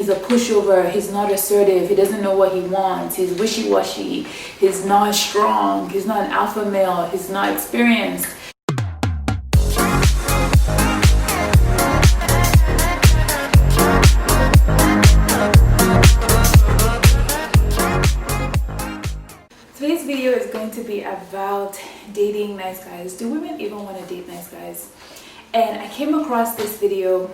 He's a pushover, he's not assertive, he doesn't know what he wants, he's wishy-washy, he's not strong, he's not an alpha male, he's not experienced. Today's video is going to be about dating nice guys. Do women even want to date nice guys? And I came across this video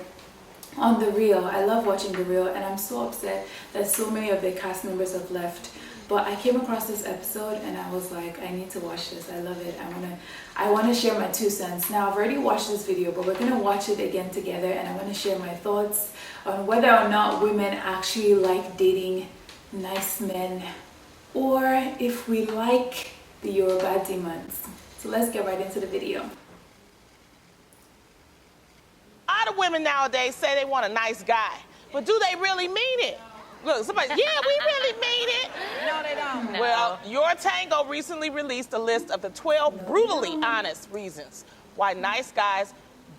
on The Real. I love watching The Real, and I'm so upset that so many of the cast members have left. But I came across this episode and I was like, I need to watch this. I love it. I want to share my 2 cents. Now, I've already watched this video, but we're going to watch it again together, and I want to share my thoughts on whether or not women actually like dating nice men, or if we like the Yoruba demons. So let's get right into the video. A lot of women nowadays say they want a nice guy, but do they really mean it? Look, somebody, yeah, we really mean it. No, they don't. No. Well, Your Tango recently released a list of the 12 brutally honest reasons why nice guys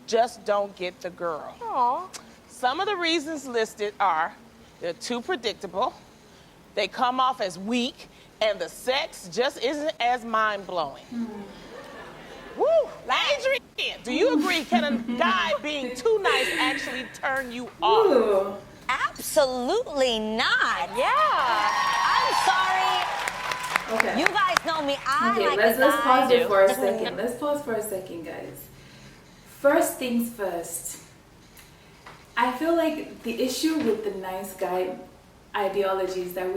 just don't get the girl. Aww. Some of the reasons listed are they're too predictable, they come off as weak, and the sex just isn't as mind-blowing. Woo! Adrian, do you agree? Can a guy being too nice actually turn you off? Ooh. Absolutely not. Yeah. I'm sorry. Okay. You guys know me. Let's pause it for a second. Let's pause for a second, guys. First things first. I feel like the issue with the nice guy ideology is that when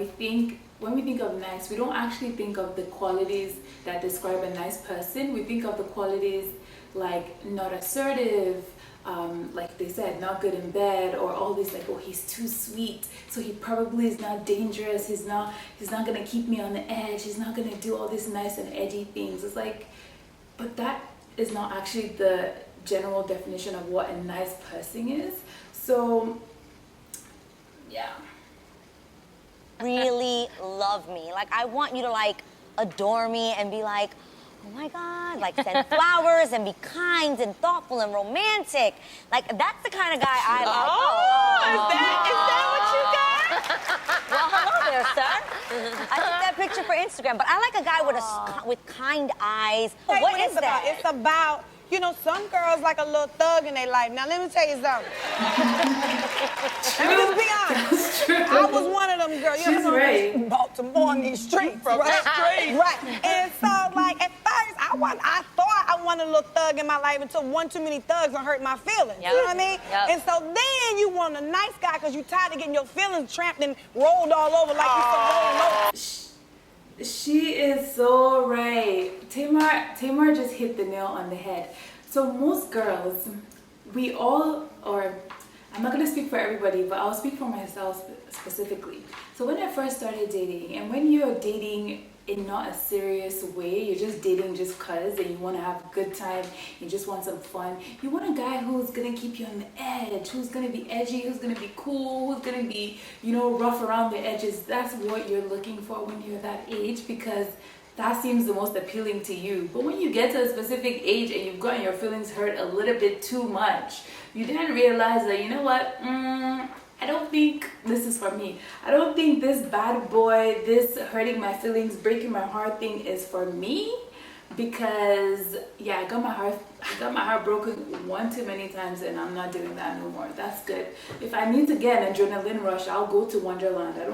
we think of nice, we don't actually think of the qualities that describe a nice person. We think of the qualities like not assertive, like they said, not good in bed, or all these like, oh, he's too sweet, so he probably is not dangerous, he's not gonna keep me on the edge, he's not gonna do all these nice and edgy things. It's like, but that is not actually the general definition of what a nice person is. So yeah. Really love me. Like, I want you to like adore me and be like, oh my God, like send flowers and be kind and thoughtful and romantic. Like, that's the kind of guy I like. Oh, is that what you got? Well, hello there, sir. I took that picture for Instagram, but I like a guy with kind eyes. Hey, What is that? It's about, you know, some girls like a little thug in their life. Now, let me tell you something. Let me just be honest. I was one of them girls. She's right. Baltimore on these streets, From right? the streets. Right. And so, like, at first, I thought I wanted a little thug in my life until one too many thugs and hurt my feelings. Yep. You know what I mean? Yep. And so then you want a nice guy because you're tired of getting your feelings tramped and rolled all over like you some rolling over. She is so right. Tamar just hit the nail on the head. So most girls, we all, or I'm not gonna speak for everybody, but I'll speak for myself specifically. So when I first started dating, and when you're dating in not a serious way, you're just dating just cause, and you want to have a good time, you just want some fun, you want a guy who's gonna keep you on the edge, who's gonna be edgy, who's gonna be cool, who's gonna be, you know, rough around the edges. That's what you're looking for when you're that age, because that seems the most appealing to you. But when you get to a specific age and you've gotten your feelings hurt a little bit too much, you then realize that, you know what, I don't think this is for me. I don't think this bad boy, this hurting my feelings, breaking my heart thing is for me. Because yeah, I got my heart broken one too many times, and I'm not doing that no more. That's good. If I need to get an adrenaline rush, I'll go to Wonderland. I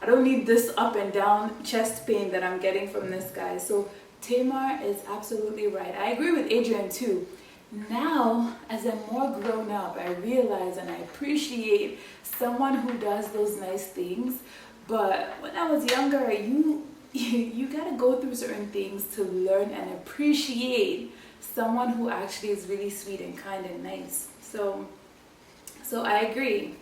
don't need this up and down chest pain that I'm getting from this guy. So Tamar is absolutely right. I agree with Adrian too. Now, as I'm more grown up, I realize and I appreciate someone who does those nice things. But when I was younger, you gotta go through certain things to learn and appreciate someone who actually is really sweet and kind and nice. So I agree.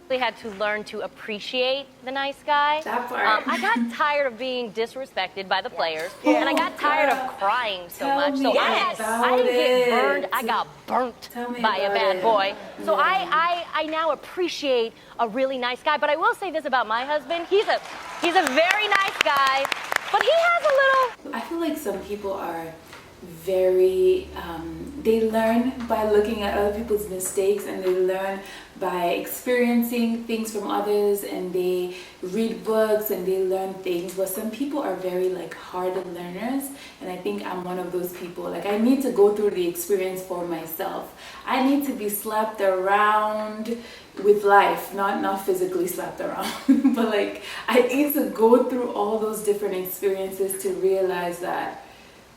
We had to learn to appreciate the nice guy. That part. I got tired of being disrespected by the players, and I got tired of crying so Tell much. me So about I didn't get burned. it. I got burnt Tell me by a about bad it. boy. So Yeah. I now appreciate a really nice guy. But I will say this about my husband: he's a very nice guy, but he has a little. I feel like some people are very they learn by looking at other people's mistakes, and they learn by experiencing things from others, and they read books and they learn things. But some people are very like hard learners, and I think I'm one of those people. Like, I need to go through the experience for myself. I need to be slapped around with life, not physically slapped around, but like I need to go through all those different experiences to realize that,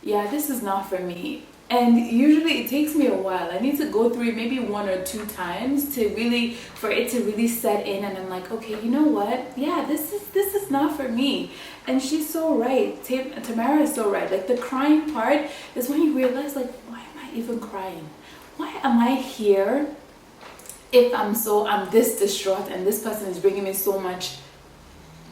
yeah, this is not for me. And usually it takes me a while. I need to go through it maybe 1 or 2 times for it to really set in, and I'm like, okay, you know what? Yeah, this is not for me. And she's so right. Tamara is so right. Like, the crying part is when you realize, like, why am I even crying? Why am I here if I'm this distraught and this person is bringing me so much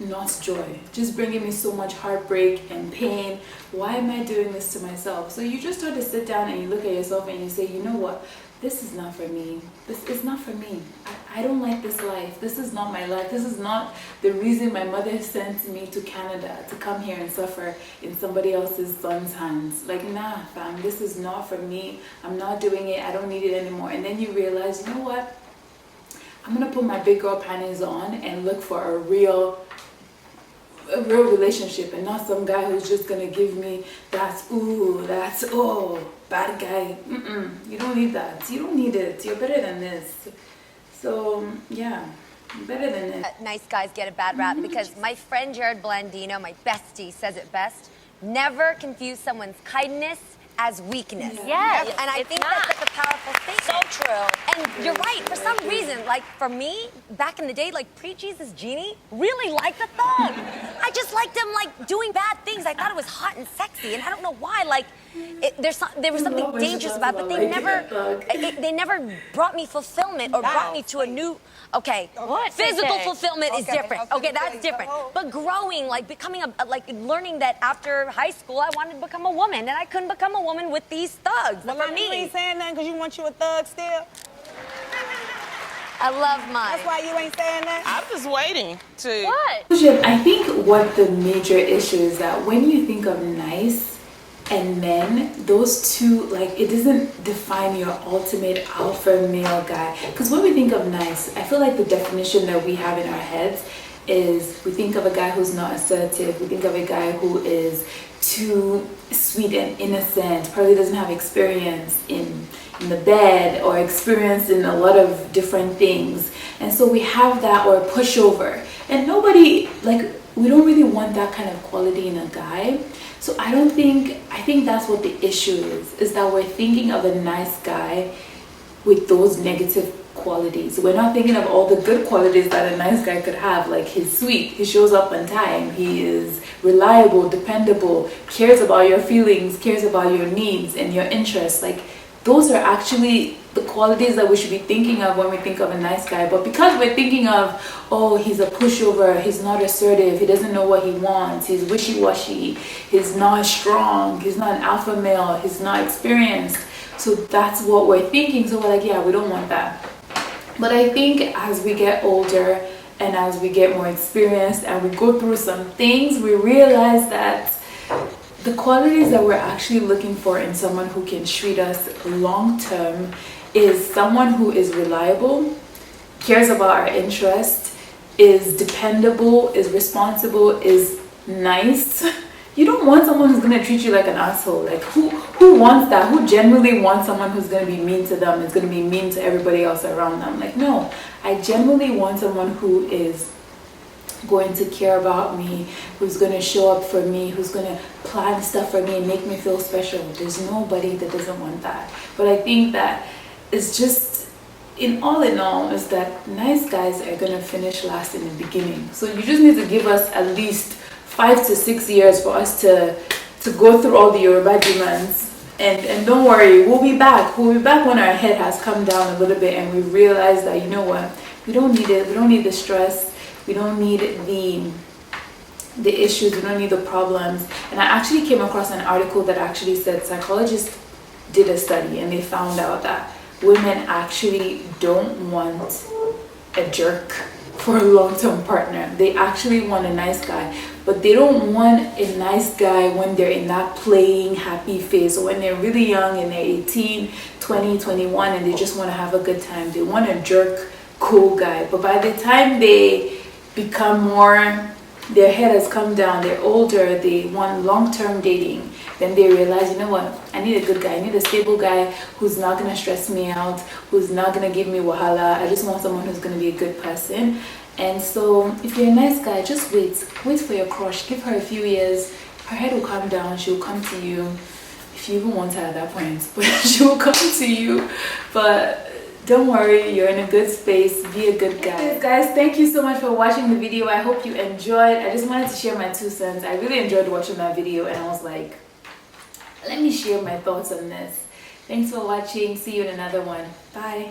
not joy, just bringing me so much heartbreak and pain? Why am I doing this to myself? So you just start to sit down and you look at yourself and you say, you know what, this is not for me. This is not for me. I don't like this life. This is not my life. This is not the reason my mother sent me to Canada, to come here and suffer in somebody else's son's hands. Like, nah, fam, this is not for me. I'm not doing it. I don't need it anymore. And then you realize, you know what, I'm gonna put my big girl panties on and look for a real relationship, and not some guy who's just gonna give me that's bad guy. You don't need that. You don't need it. You're better than this. So yeah, better than this. Nice guys get a bad rap because my friend Jared Blandino, my bestie, says it best. Never confuse someone's kindness as weakness. Yes, and I think that's like a powerful statement. So true. And you're right, for some reason, like for me, back in the day, like pre-Jesus Jeannie, really liked the thug. I just liked him like doing bad things. I thought it was hot and sexy, and I don't know why. Like, there was something dangerous about it, but they never brought me fulfillment or brought me to a new. Okay, physical fulfillment is different. Okay, that's different. But growing, like becoming like learning that after high school, I wanted to become a woman, and I couldn't become a woman with these thugs. But For you me, ain't saying nothing because you want you a thug still? I love mine. That's why you ain't saying that? I'm just waiting to. What? I think what the major issue is that when you think of nice and men, those two, like, it doesn't define your ultimate alpha male guy. Because when we think of nice, I feel like the definition that we have in our heads is we think of a guy who's not assertive, we think of a guy who is too sweet and innocent, probably doesn't have experience in the bed or experience in a lot of different things. And so we have that, or pushover. And nobody, like, we don't really want that kind of quality in a guy. So I think that's what the issue is that we're thinking of a nice guy with those negative qualities. We're not thinking of all the good qualities that a nice guy could have, like he's sweet, he shows up on time, he is reliable, dependable, cares about your feelings, cares about your needs and your interests. Like, those are actually the qualities that we should be thinking of when we think of a nice guy. But because we're thinking of, oh, he's a pushover, he's not assertive, he doesn't know what he wants, he's wishy-washy, he's not strong, he's not an alpha male, he's not experienced. So that's what we're thinking. So we're like, yeah, we don't want that. But I think as we get older and as we get more experienced and we go through some things, we realize that the qualities that we're actually looking for in someone who can treat us long term is someone who is reliable, cares about our interests, is dependable, is responsible, is nice. You don't want someone who's going to treat you like an asshole. Like, who wants that? Who genuinely wants someone who's going to be mean to them, is going to be mean to everybody else around them? Like, no, I genuinely want someone who is going to care about me, who's going to show up for me, who's going to plan stuff for me and make me feel special. There's nobody that doesn't want that. But I think that it's just, in all, is that nice guys are going to finish last in the beginning. So you just need to give us at least 5 to 6 years for us to go through all the Yoruba demons. And don't worry, we'll be back. We'll be back when our head has come down a little bit and we realize that, you know what, we don't need it. We don't need the stress. We don't need the issues. We don't need the problems. And I actually came across an article that actually said psychologists did a study and they found out that women actually don't want a jerk for a long-term partner. They actually want a nice guy, but they don't want a nice guy when they're in that playing happy phase, or when they're really young and they're 18, 20, 21 and they just want to have a good time. They want a jerk cool guy. But by the time they become more, their head has come down, they're older, they want long-term dating, then they realize, you know what, I need a good guy. I need a stable guy who's not gonna stress me out, who's not gonna give me wahala. I just want someone who's gonna be a good person. And so if you're a nice guy, just wait for your crush. Give her a few years, her head will calm down, she'll come to you, if you even want her at that point, but she will come to you. But don't worry, you're in a good space. Be a good guy. Guys, thank you so much for watching the video. I hope you enjoyed. I just wanted to share my 2 cents. I really enjoyed watching that video, and I was like, let me share my thoughts on this. Thanks for watching. See you in another one. Bye.